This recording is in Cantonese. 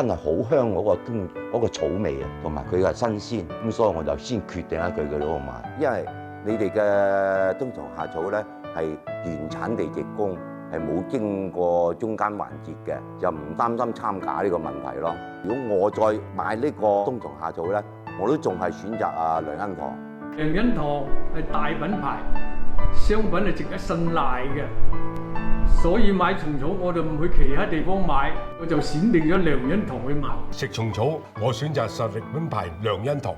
真係好香嗰個草味啊，同埋佢係新鮮，咁所以我就先決定一句佢嗰個買，因為你哋嘅冬蟲夏草咧係原產地直供，係冇經過中間環節嘅，就唔擔心參假呢個問題咯。如果我再買呢個冬蟲夏草咧，我都仲係選擇良欣堂。良欣堂係大品牌，商品係值得信賴嘅。所以買蟲草我就唔去其他地方買，我就選定咗良欣堂去買。食蟲草，我選擇實力品牌良欣堂。